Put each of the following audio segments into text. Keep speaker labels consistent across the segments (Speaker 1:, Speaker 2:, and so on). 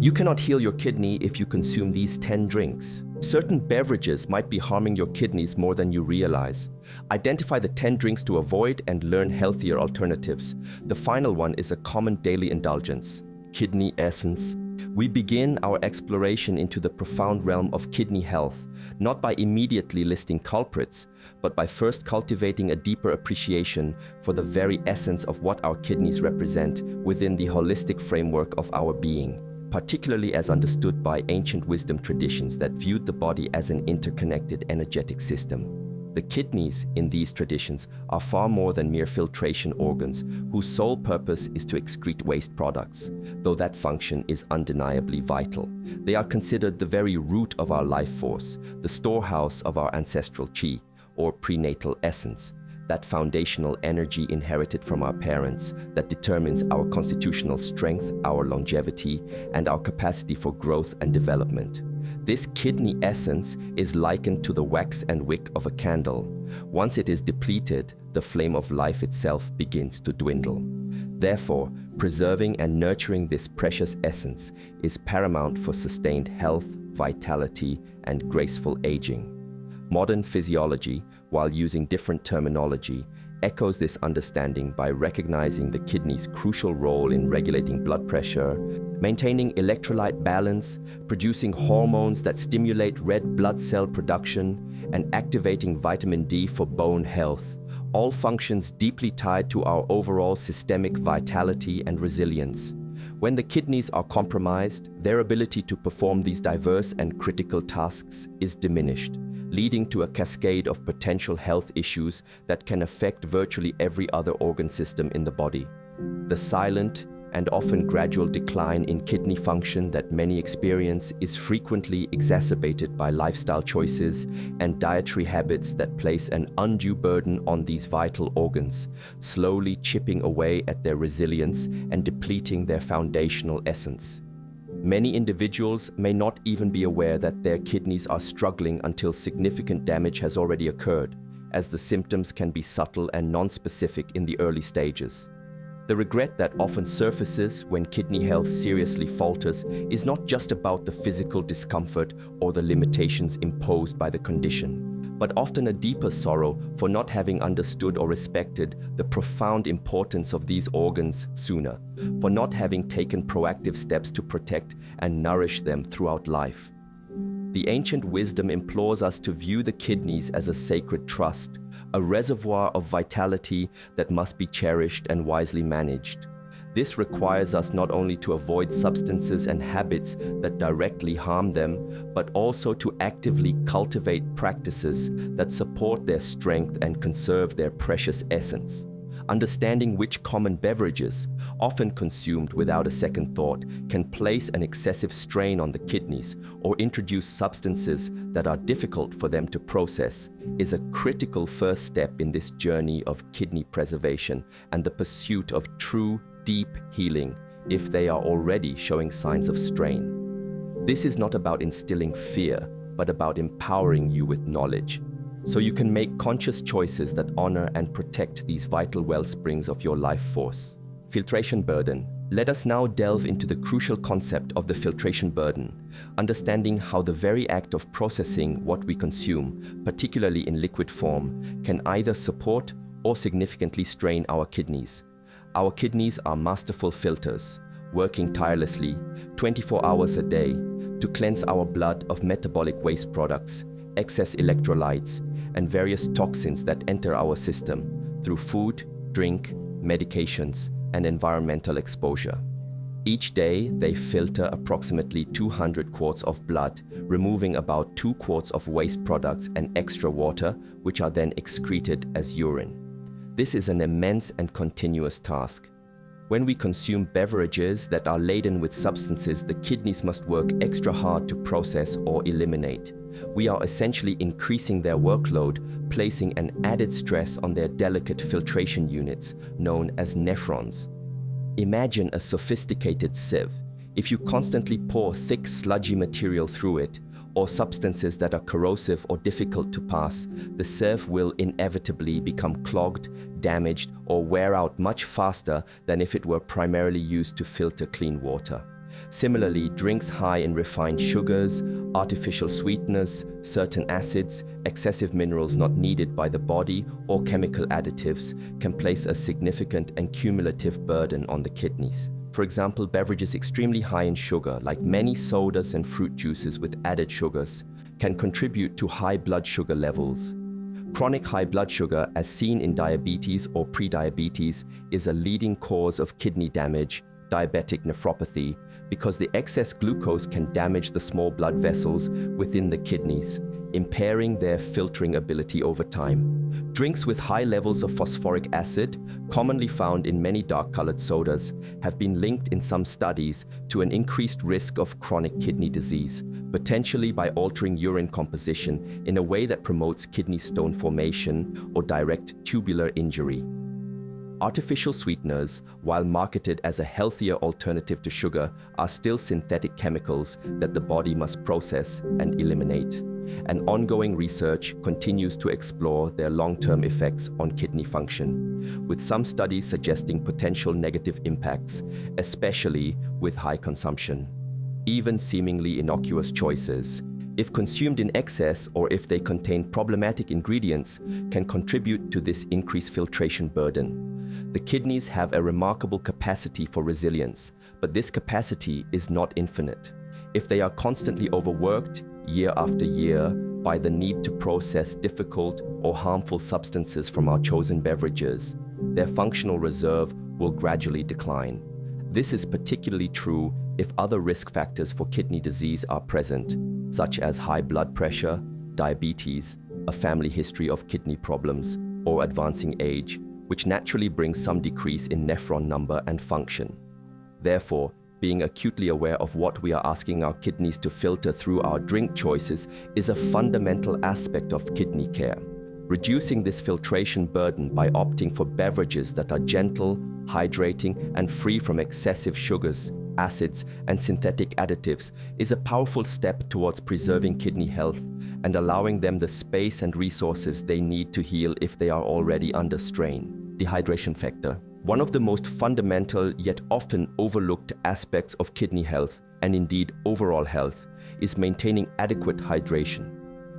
Speaker 1: You cannot heal your kidney if you consume these 10 drinks. Certain beverages might be harming your kidneys more than you realize. Identify the 10 drinks to avoid and learn healthier alternatives. The final one is a common daily indulgence: kidney essence. We begin our exploration into the profound realm of kidney health, not by immediately listing culprits, but by first cultivating a deeper appreciation for the very essence of what our kidneys represent within the holistic framework of our being, particularly as understood by ancient wisdom traditions that viewed the body as an interconnected energetic system. The kidneys in these traditions are far more than mere filtration organs whose sole purpose is to excrete waste products, though that function is undeniably vital. They are considered the very root of our life force, the storehouse of our ancestral chi, or prenatal essence, that foundational energy inherited from our parents that determines our constitutional strength, our longevity, and our capacity for growth and development. This kidney essence is likened to the wax and wick of a candle. Once it is depleted, the flame of life itself begins to dwindle. Therefore, preserving and nurturing this precious essence is paramount for sustained health, vitality, and graceful aging. Modern physiology, while using different terminology, echoes this understanding by recognizing the kidney's crucial role in regulating blood pressure, maintaining electrolyte balance, producing hormones that stimulate red blood cell production, and activating vitamin D for bone health, all functions deeply tied to our overall systemic vitality and resilience. When the kidneys are compromised, their ability to perform these diverse and critical tasks is diminished, leading to a cascade of potential health issues that can affect virtually every other organ system in the body. The silent and often gradual decline in kidney function that many experience is frequently exacerbated by lifestyle choices and dietary habits that place an undue burden on these vital organs, slowly chipping away at their resilience and depleting their foundational essence. Many individuals may not even be aware that their kidneys are struggling until significant damage has already occurred, as the symptoms can be subtle and non-specific in the early stages. The regret that often surfaces when kidney health seriously falters is not just about the physical discomfort or the limitations imposed by the condition, but often a deeper sorrow for not having understood or respected the profound importance of these organs sooner, for not having taken proactive steps to protect and nourish them throughout life. The ancient wisdom implores us to view the kidneys as a sacred trust, a reservoir of vitality that must be cherished and wisely managed. This requires us not only to avoid substances and habits that directly harm them, but also to actively cultivate practices that support their strength and conserve their precious essence. Understanding which common beverages, often consumed without a second thought, can place an excessive strain on the kidneys or introduce substances that are difficult for them to process is a critical first step in this journey of kidney preservation and the pursuit of true, deep healing if they are already showing signs of strain. This is not about instilling fear, but about empowering you with knowledge, so you can make conscious choices that honor and protect these vital wellsprings of your life force. Filtration burden. Let us now delve into the crucial concept of the filtration burden, understanding how the very act of processing what we consume, particularly in liquid form, can either support or significantly strain our kidneys. Our kidneys are masterful filters, working tirelessly 24 hours a day to cleanse our blood of metabolic waste products, excess electrolytes, and various toxins that enter our system through food, drink, medications, and environmental exposure. Each day, they filter approximately 200 quarts of blood, removing about 2 quarts of waste products and extra water, which are then excreted as urine. This is an immense and continuous task. When we consume beverages that are laden with substances the kidneys must work extra hard to process or eliminate, we are essentially increasing their workload, placing an added stress on their delicate filtration units, known as nephrons. Imagine a sophisticated sieve. If you constantly pour thick, sludgy material through it, or substances that are corrosive or difficult to pass, the sieve will inevitably become clogged, damaged, or wear out much faster than if it were primarily used to filter clean water. Similarly, drinks high in refined sugars, artificial sweeteners, certain acids, excessive minerals not needed by the body, or chemical additives can place a significant and cumulative burden on the kidneys. For example, beverages extremely high in sugar, like many sodas and fruit juices with added sugars, can contribute to high blood sugar levels. Chronic high blood sugar, as seen in diabetes or prediabetes, is a leading cause of kidney damage, diabetic nephropathy, because the excess glucose can damage the small blood vessels within the kidneys, impairing their filtering ability over time. Drinks with high levels of phosphoric acid, commonly found in many dark-colored sodas, have been linked in some studies to an increased risk of chronic kidney disease, potentially by altering urine composition in a way that promotes kidney stone formation or direct tubular injury. Artificial sweeteners, while marketed as a healthier alternative to sugar, are still synthetic chemicals that the body must process and eliminate. And ongoing research continues to explore their long-term effects on kidney function, with some studies suggesting potential negative impacts, especially with high consumption. Even seemingly innocuous choices, if consumed in excess or if they contain problematic ingredients, can contribute to this increased filtration burden. The kidneys have a remarkable capacity for resilience, but this capacity is not infinite. If they are constantly overworked, year after year, by the need to process difficult or harmful substances from our chosen beverages, their functional reserve will gradually decline. This is particularly true if other risk factors for kidney disease are present, such as high blood pressure, diabetes, a family history of kidney problems, or advancing age, which naturally brings some decrease in nephron number and function. Therefore, being acutely aware of what we are asking our kidneys to filter through our drink choices is a fundamental aspect of kidney care. Reducing this filtration burden by opting for beverages that are gentle, hydrating, and free from excessive sugars, acids, and synthetic additives is a powerful step towards preserving kidney health and allowing them the space and resources they need to heal if they are already under strain. Dehydration factor. One of the most fundamental yet often overlooked aspects of kidney health, and indeed overall health, is maintaining adequate hydration.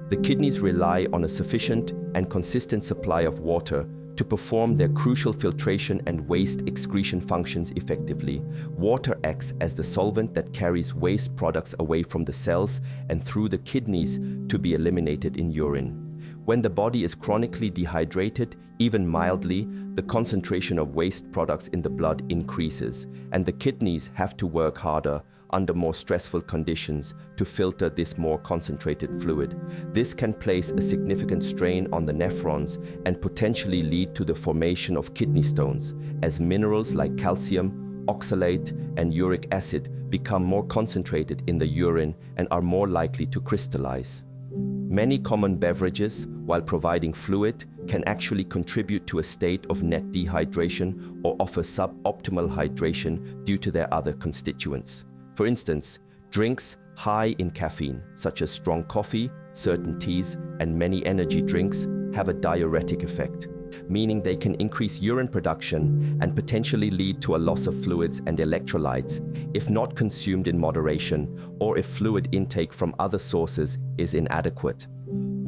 Speaker 1: The kidneys rely on a sufficient and consistent supply of water to perform their crucial filtration and waste excretion functions effectively. Water acts as the solvent that carries waste products away from the cells and through the kidneys to be eliminated in urine. When the body is chronically dehydrated, even mildly, the concentration of waste products in the blood increases, and the kidneys have to work harder under more stressful conditions to filter this more concentrated fluid. This can place a significant strain on the nephrons and potentially lead to the formation of kidney stones, as minerals like calcium, oxalate, and uric acid become more concentrated in the urine and are more likely to crystallize. Many common beverages, while providing fluid, can actually contribute to a state of net dehydration or offer suboptimal hydration due to their other constituents. For instance, drinks high in caffeine, such as strong coffee, certain teas, and many energy drinks, have a diuretic effect, meaning they can increase urine production and potentially lead to a loss of fluids and electrolytes if not consumed in moderation or if fluid intake from other sources is inadequate.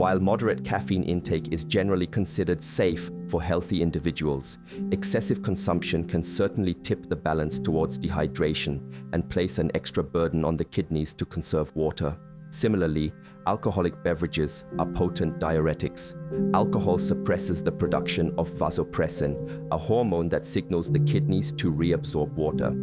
Speaker 1: While moderate caffeine intake is generally considered safe for healthy individuals, excessive consumption can certainly tip the balance towards dehydration and place an extra burden on the kidneys to conserve water. Similarly, alcoholic beverages are potent diuretics. Alcohol suppresses the production of vasopressin, a hormone that signals the kidneys to reabsorb water.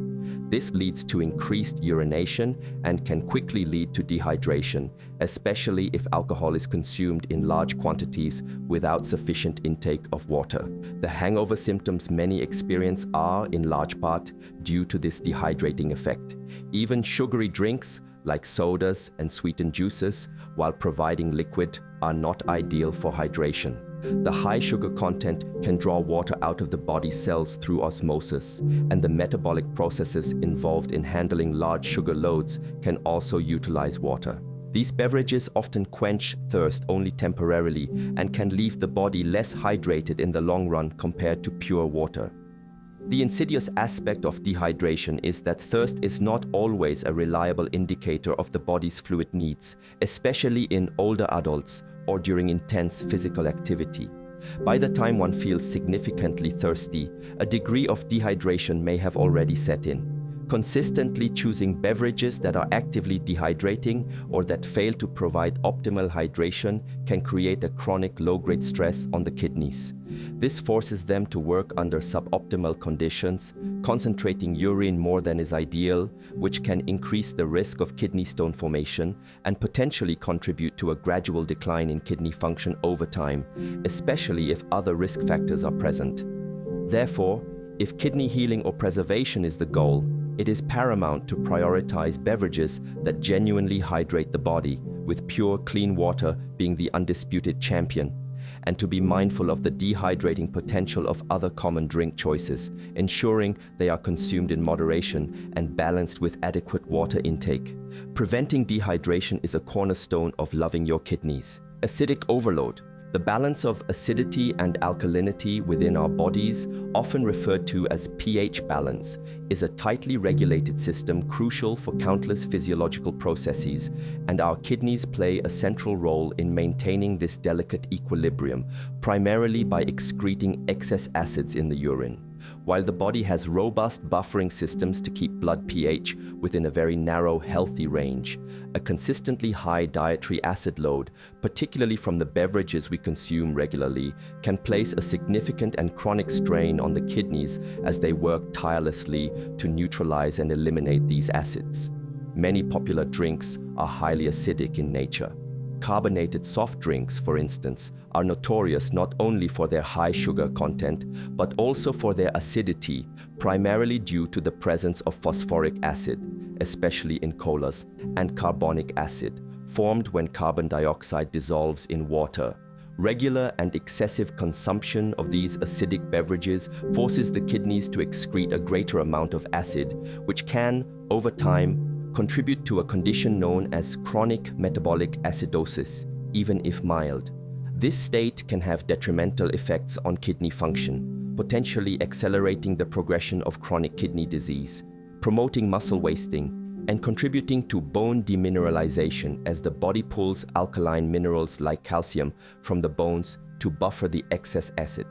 Speaker 1: This leads to increased urination and can quickly lead to dehydration, especially if alcohol is consumed in large quantities without sufficient intake of water. The hangover symptoms many experience are, in large part, due to this dehydrating effect. Even sugary drinks, like sodas and sweetened juices, while providing liquid, are not ideal for hydration. The high sugar content can draw water out of the body cells through osmosis, and the metabolic processes involved in handling large sugar loads can also utilize water. These beverages often quench thirst only temporarily and can leave the body less hydrated in the long run compared to pure water. The insidious aspect of dehydration is that thirst is not always a reliable indicator of the body's fluid needs, especially in older adults or during intense physical activity. By the time one feels significantly thirsty, a degree of dehydration may have already set in. Consistently choosing beverages that are actively dehydrating or that fail to provide optimal hydration can create a chronic low-grade stress on the kidneys. This forces them to work under suboptimal conditions, concentrating urine more than is ideal, which can increase the risk of kidney stone formation and potentially contribute to a gradual decline in kidney function over time, especially if other risk factors are present. Therefore, if kidney healing or preservation is the goal, it is paramount to prioritize beverages that genuinely hydrate the body, with pure, clean water being the undisputed champion, and to be mindful of the dehydrating potential of other common drink choices, ensuring they are consumed in moderation and balanced with adequate water intake. Preventing dehydration is a cornerstone of loving your kidneys. Acidic overload. The balance of acidity and alkalinity within our bodies, often referred to as pH balance, is a tightly regulated system crucial for countless physiological processes, and our kidneys play a central role in maintaining this delicate equilibrium, primarily by excreting excess acids in the urine. While the body has robust buffering systems to keep blood pH within a very narrow, healthy range, a consistently high dietary acid load, particularly from the beverages we consume regularly, can place a significant and chronic strain on the kidneys as they work tirelessly to neutralize and eliminate these acids. Many popular drinks are highly acidic in nature. Carbonated soft drinks, for instance, are notorious not only for their high sugar content, but also for their acidity, primarily due to the presence of phosphoric acid, especially in colas, and carbonic acid, formed when carbon dioxide dissolves in water. Regular and excessive consumption of these acidic beverages forces the kidneys to excrete a greater amount of acid, which can, over time, contribute to a condition known as chronic metabolic acidosis, even if mild. This state can have detrimental effects on kidney function, potentially accelerating the progression of chronic kidney disease, promoting muscle wasting, and contributing to bone demineralization as the body pulls alkaline minerals like calcium from the bones to buffer the excess acid.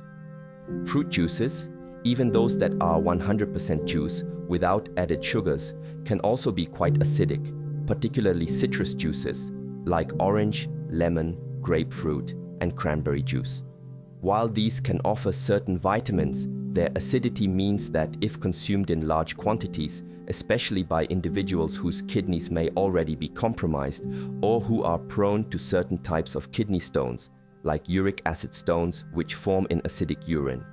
Speaker 1: Fruit juices, even those that are 100% juice without added sugars, can also be quite acidic, particularly citrus juices like orange, lemon, grapefruit, and cranberry juice. While these can offer certain vitamins, their acidity means that if consumed in large quantities, especially by individuals whose kidneys may already be compromised or who are prone to certain types of kidney stones, like uric acid stones which form in acidic urine,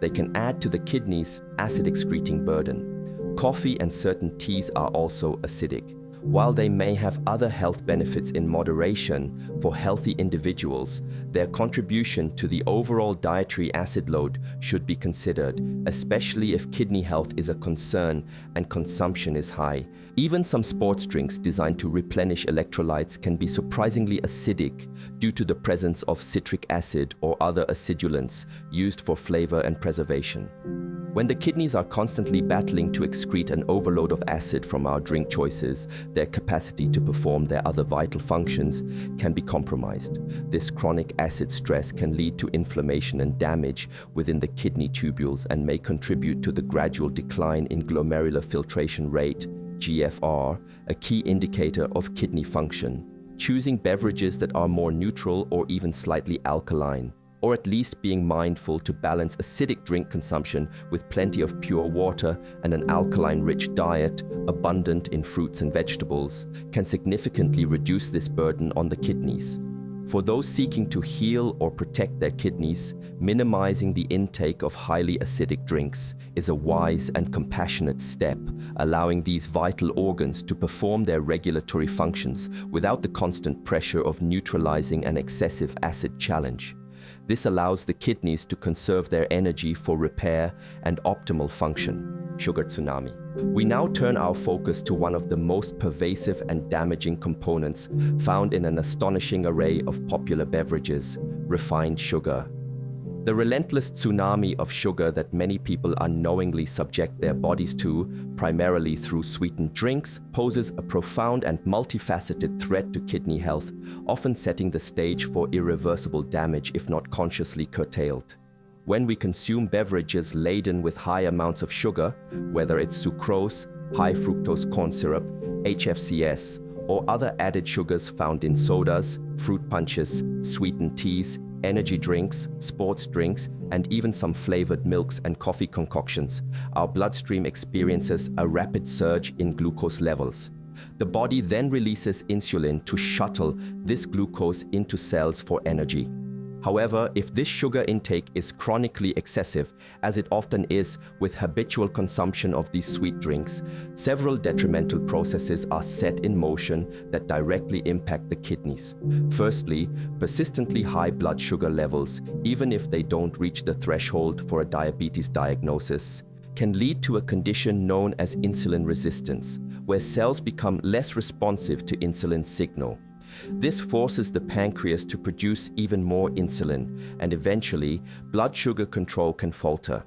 Speaker 1: they can add to the kidney's acid-excreting burden. Coffee and certain teas are also acidic. While they may have other health benefits in moderation for healthy individuals, their contribution to the overall dietary acid load should be considered, especially if kidney health is a concern and consumption is high. Even some sports drinks designed to replenish electrolytes can be surprisingly acidic due to the presence of citric acid or other acidulants used for flavor and preservation. When the kidneys are constantly battling to excrete an overload of acid from our drink choices, their capacity to perform their other vital functions can be compromised. This chronic acid stress can lead to inflammation and damage within the kidney tubules and may contribute to the gradual decline in glomerular filtration rate, GFR, a key indicator of kidney function. Choosing beverages that are more neutral or even slightly alkaline, or at least being mindful to balance acidic drink consumption with plenty of pure water and an alkaline-rich diet, abundant in fruits and vegetables, can significantly reduce this burden on the kidneys. For those seeking to heal or protect their kidneys, minimizing the intake of highly acidic drinks is a wise and compassionate step, allowing these vital organs to perform their regulatory functions without the constant pressure of neutralizing an excessive acid challenge. This allows the kidneys to conserve their energy for repair and optimal function. Sugar tsunami. We now turn our focus to one of the most pervasive and damaging components found in an astonishing array of popular beverages: refined sugar. The relentless tsunami of sugar that many people unknowingly subject their bodies to, primarily through sweetened drinks, poses a profound and multifaceted threat to kidney health, often setting the stage for irreversible damage if not consciously curtailed. When we consume beverages laden with high amounts of sugar, whether it's sucrose, high fructose corn syrup, HFCS, or other added sugars found in sodas, fruit punches, sweetened teas, energy drinks, sports drinks, and even some flavored milks and coffee concoctions, our bloodstream experiences a rapid surge in glucose levels. The body then releases insulin to shuttle this glucose into cells for energy. However, if this sugar intake is chronically excessive, as it often is with habitual consumption of these sweet drinks, several detrimental processes are set in motion that directly impact the kidneys. Firstly, persistently high blood sugar levels, even if they don't reach the threshold for a diabetes diagnosis, can lead to a condition known as insulin resistance, where cells become less responsive to insulin signal. This forces the pancreas to produce even more insulin, and eventually, blood sugar control can falter.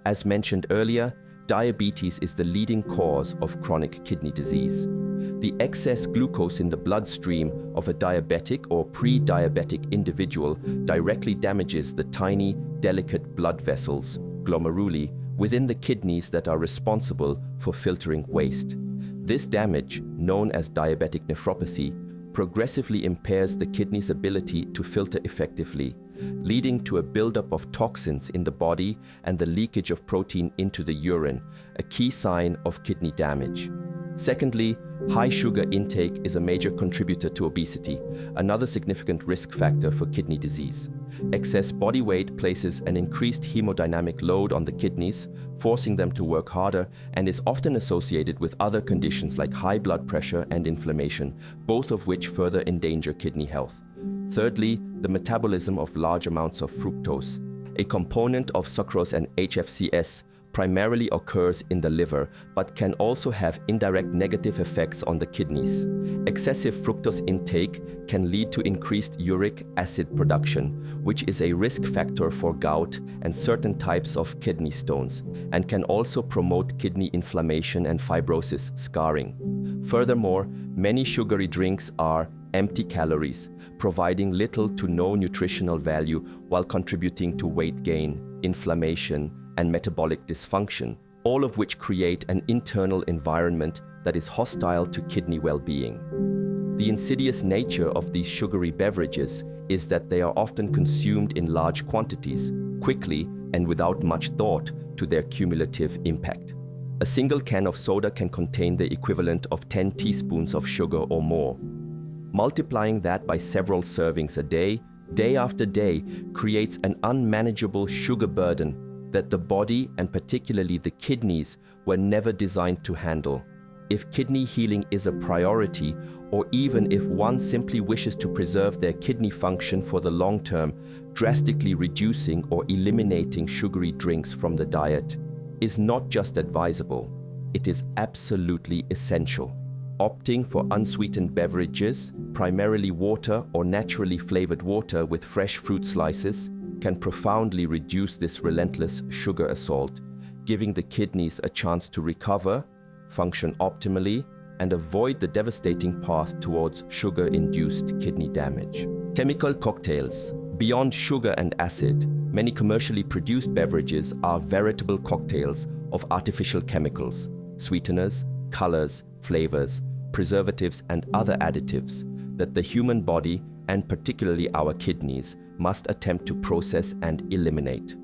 Speaker 1: As mentioned earlier, diabetes is the leading cause of chronic kidney disease. The excess glucose in the bloodstream of a diabetic or pre-diabetic individual directly damages the tiny, delicate blood vessels, glomeruli, within the kidneys that are responsible for filtering waste. This damage, known as diabetic nephropathy, progressively impairs the kidney's ability to filter effectively, leading to a buildup of toxins in the body and the leakage of protein into the urine, a key sign of kidney damage. Secondly, high sugar intake is a major contributor to obesity, another significant risk factor for kidney disease. Excess body weight places an increased hemodynamic load on the kidneys, forcing them to work harder, and is often associated with other conditions like high blood pressure and inflammation, both of which further endanger kidney health. Thirdly, the metabolism of large amounts of fructose, a component of sucrose and HFCS, primarily occurs in the liver, but can also have indirect negative effects on the kidneys. Excessive fructose intake can lead to increased uric acid production, which is a risk factor for gout and certain types of kidney stones, and can also promote kidney inflammation and fibrosis scarring. Furthermore, many sugary drinks are empty calories, providing little to no nutritional value while contributing to weight gain, inflammation, and metabolic dysfunction, all of which create an internal environment that is hostile to kidney well-being. The insidious nature of these sugary beverages is that they are often consumed in large quantities, quickly and without much thought to their cumulative impact. A single can of soda can contain the equivalent of 10 teaspoons of sugar or more. Multiplying that by several servings a day, day after day, creates an unmanageable sugar burden that the body, and particularly the kidneys, were never designed to handle. If kidney healing is a priority, or even if one simply wishes to preserve their kidney function for the long term, drastically reducing or eliminating sugary drinks from the diet is not just advisable, it is absolutely essential. Opting for unsweetened beverages, primarily water or naturally flavored water with fresh fruit slices, can profoundly reduce this relentless sugar assault, giving the kidneys a chance to recover, function optimally, and avoid the devastating path towards sugar-induced kidney damage. Chemical cocktails. Beyond sugar and acid, many commercially produced beverages are veritable cocktails of artificial chemicals, sweeteners, colors, flavors, preservatives, and other additives that the human body, and particularly our kidneys, must attempt to process and eliminate.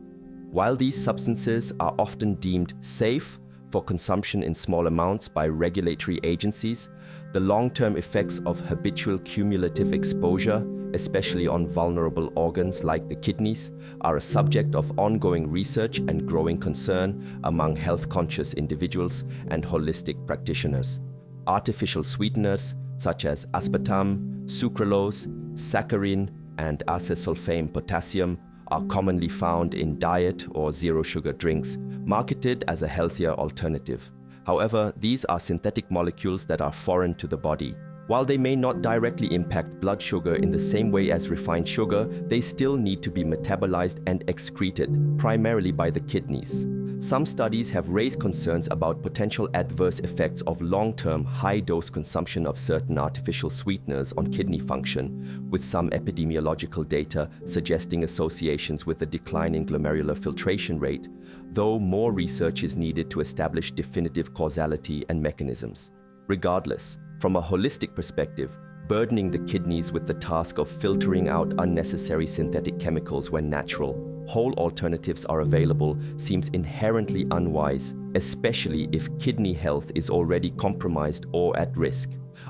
Speaker 1: While these substances are often deemed safe for consumption in small amounts by regulatory agencies, the long-term effects of habitual cumulative exposure, especially on vulnerable organs like the kidneys, are a subject of ongoing research and growing concern among health-conscious individuals and holistic practitioners. Artificial sweeteners such as aspartame, sucralose, saccharin, and acesulfame potassium are commonly found in diet or zero-sugar drinks, marketed as a healthier alternative. However, these are synthetic molecules that are foreign to the body. While they may not directly impact blood sugar in the same way as refined sugar, they still need to be metabolized and excreted, primarily by the kidneys. Some studies have raised concerns about potential adverse effects of long-term, high-dose consumption of certain artificial sweeteners on kidney function, with some epidemiological data suggesting associations with a decline in glomerular filtration rate, though more research is needed to establish definitive causality and mechanisms. Regardless, from a holistic perspective, burdening the kidneys with the task of filtering out unnecessary synthetic chemicals when natural, whole alternatives are available seems inherently unwise, especially if kidney health is already compromised or at risk.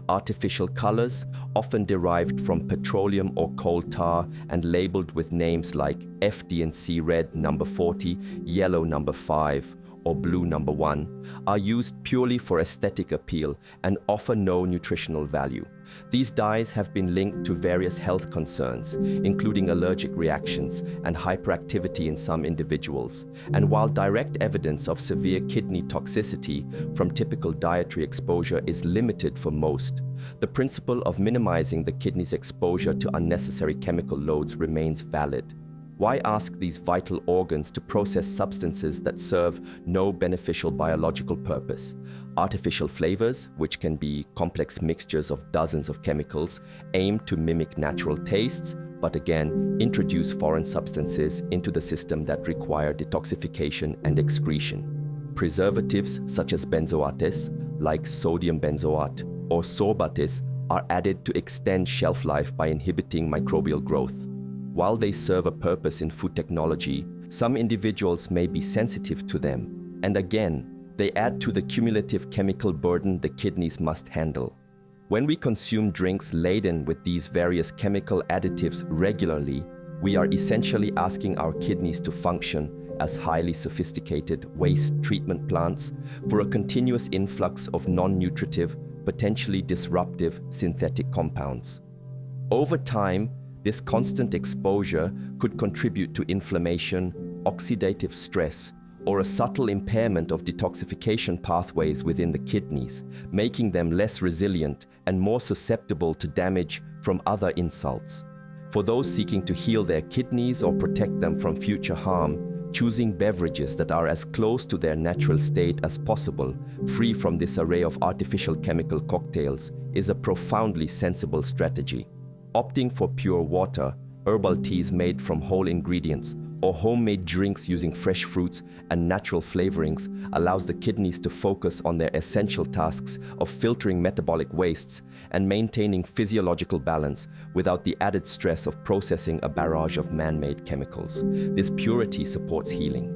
Speaker 1: Artificial colors, often derived from petroleum or coal tar and labeled with names like FD&C red number 40, yellow number 5, or blue number 1, are used purely for aesthetic appeal and offer no nutritional value. These dyes have been linked to various health concerns, including allergic reactions and hyperactivity in some individuals. And while direct evidence of severe kidney toxicity from typical dietary exposure is limited for most, the principle of minimizing the kidney's exposure to unnecessary chemical loads remains valid. Why ask these vital organs to process substances that serve no beneficial biological purpose? Artificial flavors, which can be complex mixtures of dozens of chemicals, aim to mimic natural tastes, but again, introduce foreign substances into the system that require detoxification and excretion. Preservatives such as benzoates, like sodium benzoate or sorbates, are added to extend shelf life by inhibiting microbial growth. While they serve a purpose in food technology, some individuals may be sensitive to them, and again, they add to the cumulative chemical burden the kidneys must handle. When we consume drinks laden with these various chemical additives regularly, we are essentially asking our kidneys to function as highly sophisticated waste treatment plants for a continuous influx of non-nutritive, potentially disruptive synthetic compounds. Over time, this constant exposure could contribute to inflammation, oxidative stress, or a subtle impairment of detoxification pathways within the kidneys, making them less resilient and more susceptible to damage from other insults. For those seeking to heal their kidneys or protect them from future harm, choosing beverages that are as close to their natural state as possible, free from this array of artificial chemical cocktails, is a profoundly sensible strategy. Opting for pure water, herbal teas made from whole ingredients, or homemade drinks using fresh fruits and natural flavorings allows the kidneys to focus on their essential tasks of filtering metabolic wastes and maintaining physiological balance without the added stress of processing a barrage of man-made chemicals. This purity supports healing.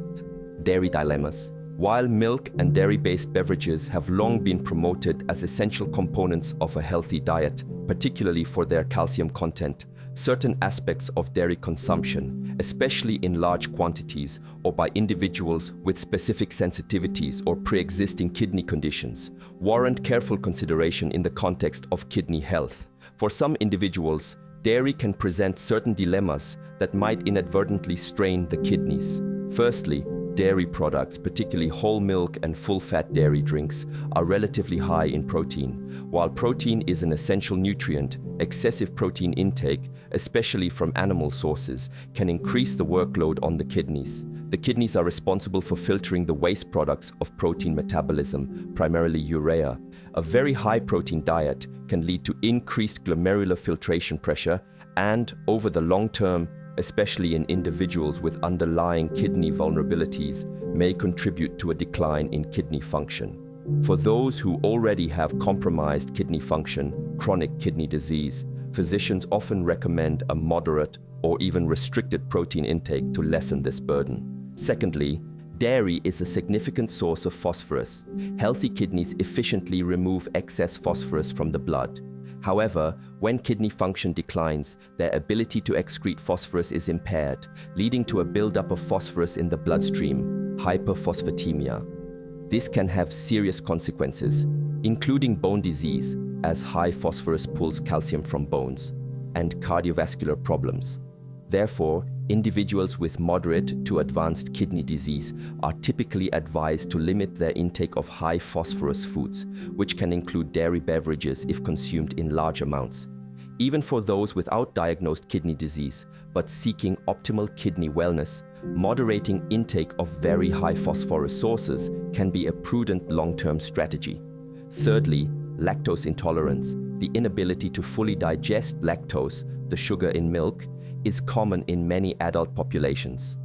Speaker 1: Dairy dilemmas. While milk and dairy-based beverages have long been promoted as essential components of a healthy diet, particularly for their calcium content, certain aspects of dairy consumption, especially in large quantities or by individuals with specific sensitivities or pre-existing kidney conditions, warrant careful consideration in the context of kidney health. For some individuals, dairy can present certain dilemmas that might inadvertently strain the kidneys. Firstly, dairy products, particularly whole milk and full-fat dairy drinks, are relatively high in protein. While protein is an essential nutrient, excessive protein intake, especially from animal sources, can increase the workload on the kidneys. The kidneys are responsible for filtering the waste products of protein metabolism, primarily urea. A very high protein diet can lead to increased glomerular filtration pressure and, over the long term, especially in individuals with underlying kidney vulnerabilities, may contribute to a decline in kidney function. For those who already have compromised kidney function, chronic kidney disease, physicians often recommend a moderate or even restricted protein intake to lessen this burden. Secondly, dairy is a significant source of phosphorus. Healthy kidneys efficiently remove excess phosphorus from the blood. However, when kidney function declines, their ability to excrete phosphorus is impaired, leading to a buildup of phosphorus in the bloodstream, hyperphosphatemia. This can have serious consequences, including bone disease, as high phosphorus pulls calcium from bones, and cardiovascular problems. Therefore, Individuals with moderate to advanced kidney disease are typically advised to limit their intake of high phosphorus foods, which can include dairy beverages if consumed in large amounts. Even for those without diagnosed kidney disease, but seeking optimal kidney wellness, moderating intake of very high phosphorus sources can be a prudent long-term strategy. Thirdly, lactose intolerance. The inability to fully digest lactose, the sugar in milk, is common in many adult populations.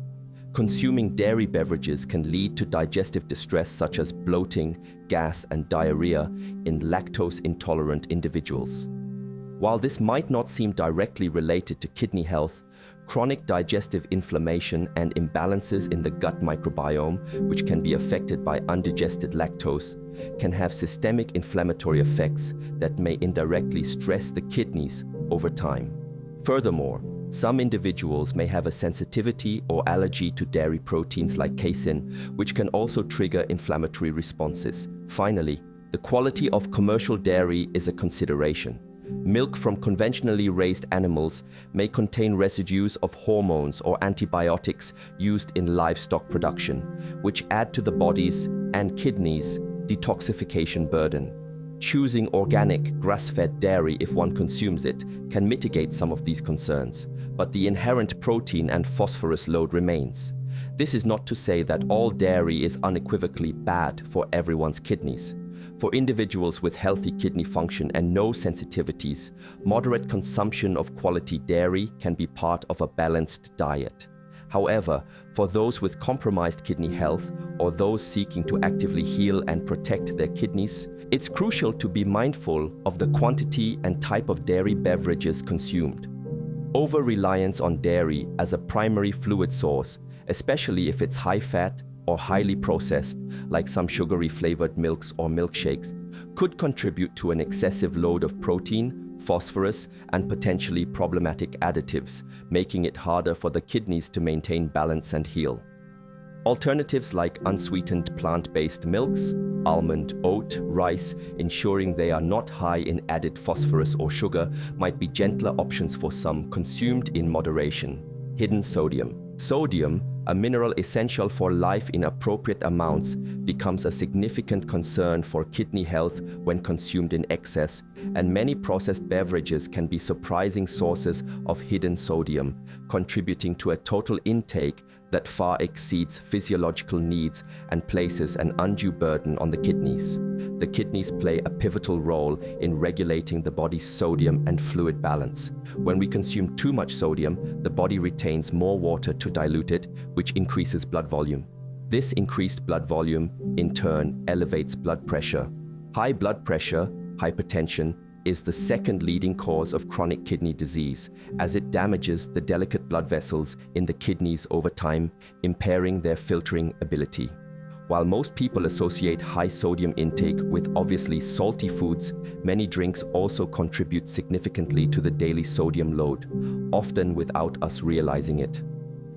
Speaker 1: Consuming dairy beverages can lead to digestive distress such as bloating, gas, and diarrhea in lactose-intolerant individuals. While this might not seem directly related to kidney health, chronic digestive inflammation and imbalances in the gut microbiome, which can be affected by undigested lactose, can have systemic inflammatory effects that may indirectly stress the kidneys over time. Furthermore, some individuals may have a sensitivity or allergy to dairy proteins like casein, which can also trigger inflammatory responses. Finally, the quality of commercial dairy is a consideration. Milk from conventionally raised animals may contain residues of hormones or antibiotics used in livestock production, which add to the body's and kidneys' detoxification burden. Choosing organic, grass-fed dairy if one consumes it can mitigate some of these concerns, but the inherent protein and phosphorus load remains. This is not to say that all dairy is unequivocally bad for everyone's kidneys. For individuals with healthy kidney function and no sensitivities, moderate consumption of quality dairy can be part of a balanced diet. However, for those with compromised kidney health or those seeking to actively heal and protect their kidneys, it's crucial to be mindful of the quantity and type of dairy beverages consumed. Over-reliance on dairy as a primary fluid source, especially if it's high-fat or highly processed, like some sugary flavored milks or milkshakes, could contribute to an excessive load of protein, phosphorus, and potentially problematic additives, making it harder for the kidneys to maintain balance and heal. Alternatives like unsweetened plant-based milks, almond, oat, rice, ensuring they are not high in added phosphorus or sugar, might be gentler options for some, consumed in moderation. Hidden sodium. Sodium, a mineral essential for life in appropriate amounts, becomes a significant concern for kidney health when consumed in excess, and many processed beverages can be surprising sources of hidden sodium, contributing to a total intake that far exceeds physiological needs and places an undue burden on the kidneys. The kidneys play a pivotal role in regulating the body's sodium and fluid balance. When we consume too much sodium, the body retains more water to dilute it, which increases blood volume. This increased blood volume, in turn, elevates blood pressure. High blood pressure, hypertension, is the second leading cause of chronic kidney disease, as it damages the delicate blood vessels in the kidneys over time, impairing their filtering ability. While most people associate high sodium intake with obviously salty foods, many drinks also contribute significantly to the daily sodium load, often without us realizing it.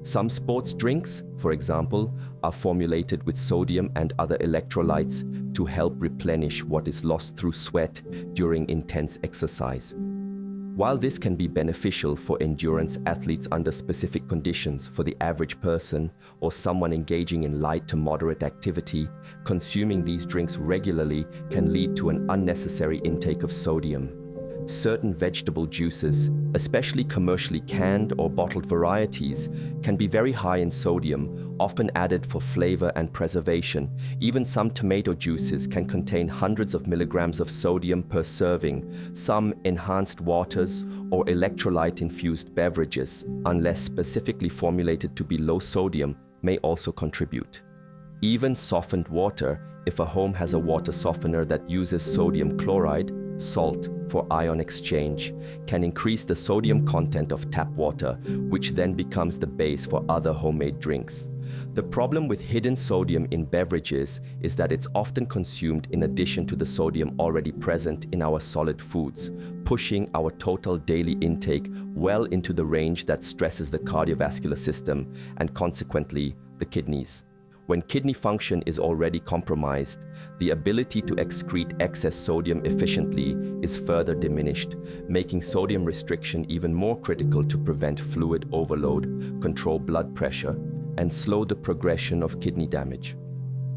Speaker 1: Some sports drinks, for example, are formulated with sodium and other electrolytes to help replenish what is lost through sweat during intense exercise. While this can be beneficial for endurance athletes under specific conditions, for the average person or someone engaging in light to moderate activity, consuming these drinks regularly can lead to an unnecessary intake of sodium. Certain vegetable juices, especially commercially canned or bottled varieties, can be very high in sodium, often added for flavor and preservation. Even some tomato juices can contain hundreds of milligrams of sodium per serving. Some enhanced waters or electrolyte-infused beverages, unless specifically formulated to be low sodium, may also contribute. Even softened water, if a home has a water softener that uses sodium chloride, salt, for ion exchange, can increase the sodium content of tap water, which then becomes the base for other homemade drinks. The problem with hidden sodium in beverages is that it's often consumed in addition to the sodium already present in our solid foods, pushing our total daily intake well into the range that stresses the cardiovascular system and consequently the kidneys. When kidney function is already compromised, the ability to excrete excess sodium efficiently is further diminished, making sodium restriction even more critical to prevent fluid overload, control blood pressure, and slow the progression of kidney damage.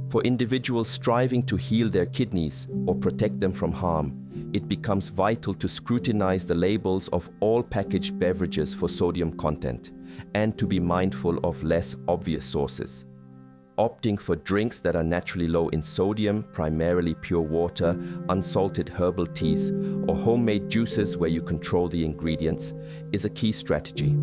Speaker 1: For individuals striving to heal their kidneys or protect them from harm, it becomes vital to scrutinize the labels of all packaged beverages for sodium content and to be mindful of less obvious sources. Opting for drinks that are naturally low in sodium, primarily pure water, unsalted herbal teas, or homemade juices where you control the ingredients is a key strategy.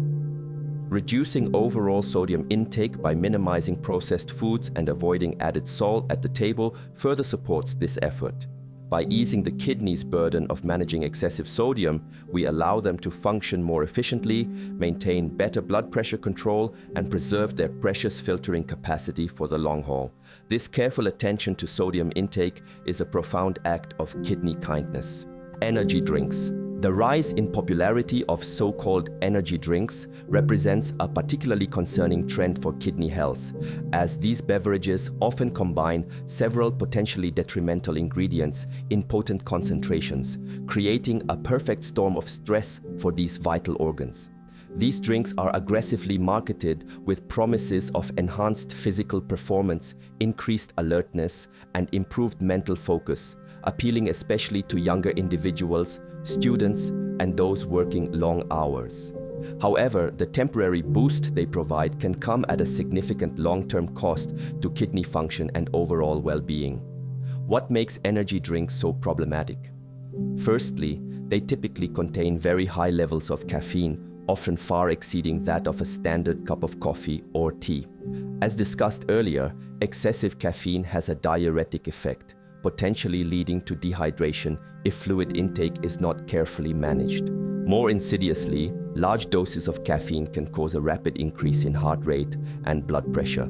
Speaker 1: Reducing overall sodium intake by minimizing processed foods and avoiding added salt at the table further supports this effort. By easing the kidney's burden of managing excessive sodium, we allow them to function more efficiently, maintain better blood pressure control, and preserve their precious filtering capacity for the long haul. This careful attention to sodium intake is a profound act of kidney kindness. Energy drinks. The rise in popularity of so-called energy drinks represents a particularly concerning trend for kidney health, as these beverages often combine several potentially detrimental ingredients in potent concentrations, creating a perfect storm of stress for these vital organs. These drinks are aggressively marketed with promises of enhanced physical performance, increased alertness, and improved mental focus, appealing especially to younger individuals, students, and those working long hours. However, the temporary boost they provide can come at a significant long-term cost to kidney function and overall well-being. What makes energy drinks so problematic? Firstly, they typically contain very high levels of caffeine, often far exceeding that of a standard cup of coffee or tea. As discussed earlier, excessive caffeine has a diuretic effect, potentially leading to dehydration if fluid intake is not carefully managed. More insidiously, large doses of caffeine can cause a rapid increase in heart rate and blood pressure.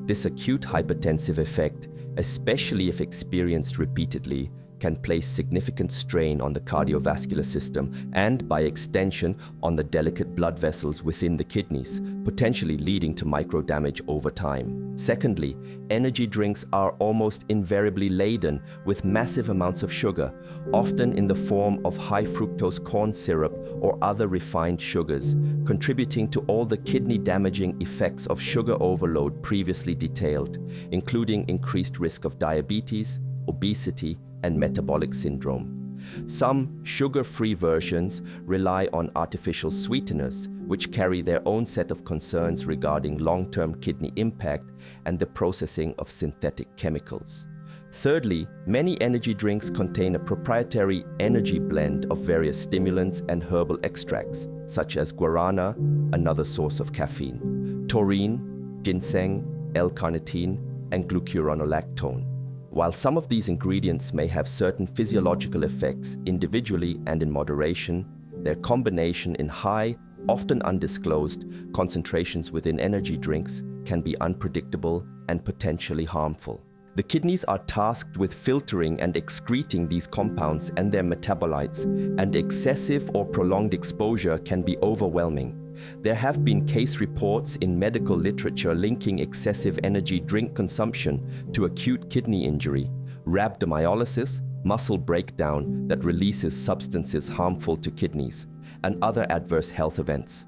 Speaker 1: This acute hypertensive effect, especially if experienced repeatedly, can place significant strain on the cardiovascular system and, by extension, on the delicate blood vessels within the kidneys, potentially leading to micro-damage over time. Secondly, energy drinks are almost invariably laden with massive amounts of sugar, often in the form of high-fructose corn syrup or other refined sugars, contributing to all the kidney-damaging effects of sugar overload previously detailed, including increased risk of diabetes, obesity, and metabolic syndrome. Some sugar-free versions rely on artificial sweeteners, which carry their own set of concerns regarding long-term kidney impact and the processing of synthetic chemicals. Thirdly, many energy drinks contain a proprietary energy blend of various stimulants and herbal extracts, such as guarana, another source of caffeine, taurine, ginseng, L-carnitine, and glucuronolactone. While some of these ingredients may have certain physiological effects individually and in moderation, their combination in high, often undisclosed, concentrations within energy drinks can be unpredictable and potentially harmful. The kidneys are tasked with filtering and excreting these compounds and their metabolites, and excessive or prolonged exposure can be overwhelming. There have been case reports in medical literature linking excessive energy drink consumption to acute kidney injury, rhabdomyolysis, muscle breakdown that releases substances harmful to kidneys, and other adverse health events.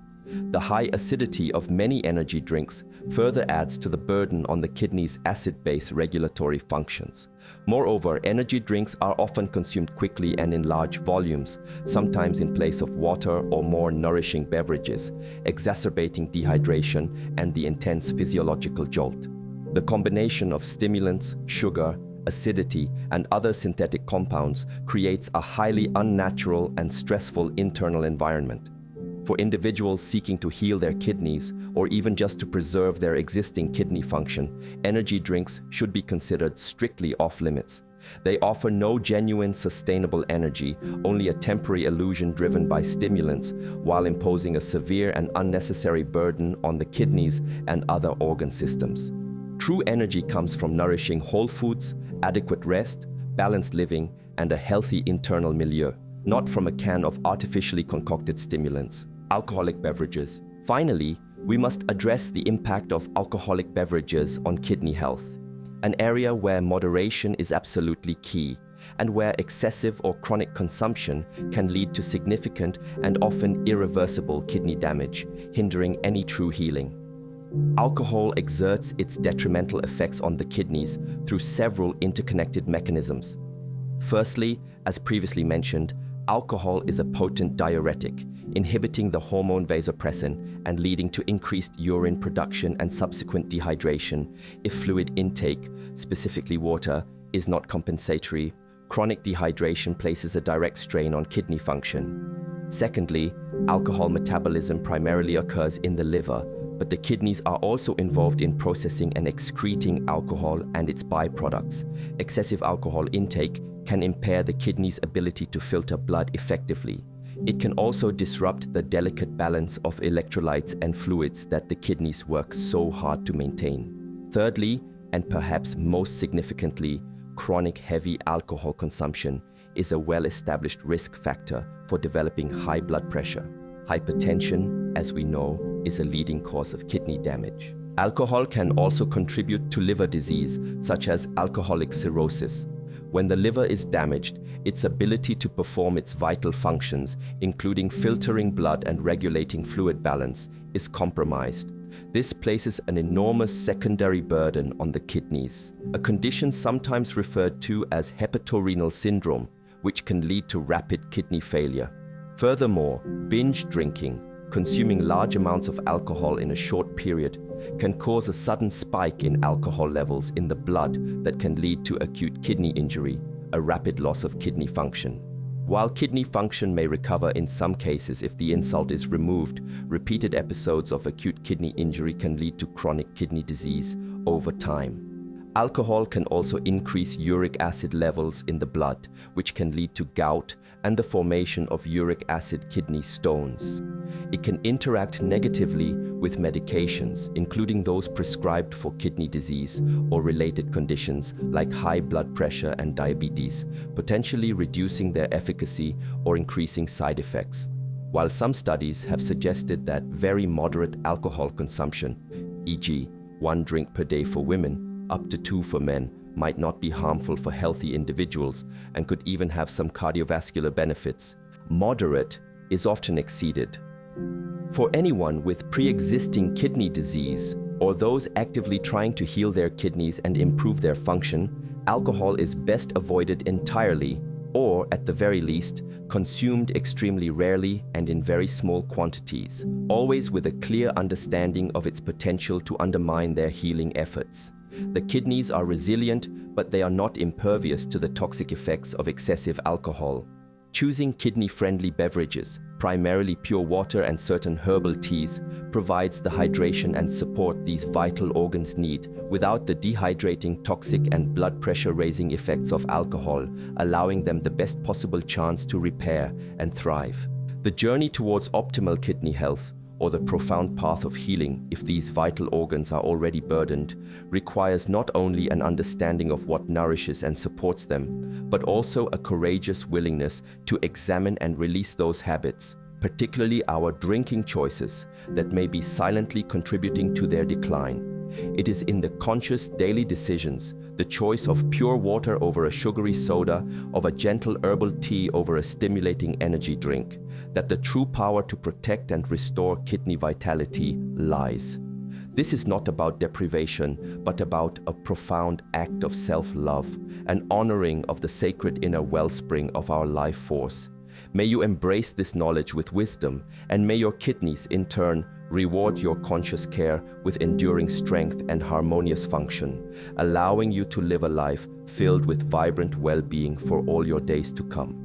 Speaker 1: The high acidity of many energy drinks further adds to the burden on the kidney's acid-base regulatory functions. Moreover, energy drinks are often consumed quickly and in large volumes, sometimes in place of water or more nourishing beverages, exacerbating dehydration and the intense physiological jolt. The combination of stimulants, sugar, acidity, and other synthetic compounds creates a highly unnatural and stressful internal environment. For individuals seeking to heal their kidneys, or even just to preserve their existing kidney function, energy drinks should be considered strictly off-limits. They offer no genuine sustainable energy, only a temporary illusion driven by stimulants, while imposing a severe and unnecessary burden on the kidneys and other organ systems. True energy comes from nourishing whole foods, adequate rest, balanced living, and a healthy internal milieu, not from a can of artificially concocted stimulants. Alcoholic beverages. Finally, we must address the impact of alcoholic beverages on kidney health, an area where moderation is absolutely key, and where excessive or chronic consumption can lead to significant and often irreversible kidney damage, hindering any true healing. Alcohol exerts its detrimental effects on the kidneys through several interconnected mechanisms. Firstly, as previously mentioned, alcohol is a potent diuretic, inhibiting the hormone vasopressin and leading to increased urine production and subsequent dehydration if fluid intake, specifically water, is not compensatory. Chronic dehydration places a direct strain on kidney function. Secondly, alcohol metabolism primarily occurs in the liver, but the kidneys are also involved in processing and excreting alcohol and its byproducts. Excessive alcohol intake can impair the kidney's ability to filter blood effectively. It can also disrupt the delicate balance of electrolytes and fluids that the kidneys work so hard to maintain. Thirdly, and perhaps most significantly, chronic heavy alcohol consumption is a well-established risk factor for developing high blood pressure. Hypertension, as we know, is a leading cause of kidney damage. Alcohol can also contribute to liver disease, such as alcoholic cirrhosis. When the liver is damaged, its ability to perform its vital functions, including filtering blood and regulating fluid balance, is compromised. This places an enormous secondary burden on the kidneys, a condition sometimes referred to as hepatorenal syndrome, which can lead to rapid kidney failure. Furthermore, binge drinking, consuming large amounts of alcohol in a short period, can cause a sudden spike in alcohol levels in the blood that can lead to acute kidney injury, a rapid loss of kidney function. While kidney function may recover in some cases if the insult is removed, repeated episodes of acute kidney injury can lead to chronic kidney disease over time. Alcohol can also increase uric acid levels in the blood, which can lead to gout and the formation of uric acid kidney stones. It can interact negatively with medications, including those prescribed for kidney disease or related conditions like high blood pressure and diabetes, potentially reducing their efficacy or increasing side effects. While some studies have suggested that very moderate alcohol consumption, e.g., 1 drink per day for women, up to 2 for men, might not be harmful for healthy individuals and could even have some cardiovascular benefits, moderate is often exceeded. For anyone with pre-existing kidney disease or those actively trying to heal their kidneys and improve their function, alcohol is best avoided entirely or, at the very least, consumed extremely rarely and in very small quantities, always with a clear understanding of its potential to undermine their healing efforts. The kidneys are resilient, but they are not impervious to the toxic effects of excessive alcohol. Choosing kidney-friendly beverages, primarily pure water and certain herbal teas, provides the hydration and support these vital organs need without the dehydrating, toxic and blood pressure-raising effects of alcohol, allowing them the best possible chance to repair and thrive. The journey towards optimal kidney health, or the profound path of healing if these vital organs are already burdened, requires not only an understanding of what nourishes and supports them, but also a courageous willingness to examine and release those habits, particularly our drinking choices, that may be silently contributing to their decline. It is in the conscious daily decisions, the choice of pure water over a sugary soda, of a gentle herbal tea over a stimulating energy drink, that the true power to protect and restore kidney vitality lies. This is not about deprivation, but about a profound act of self-love, an honoring of the sacred inner wellspring of our life force. May you embrace this knowledge with wisdom, and may your kidneys, in turn, reward your conscious care with enduring strength and harmonious function, allowing you to live a life filled with vibrant well-being for all your days to come.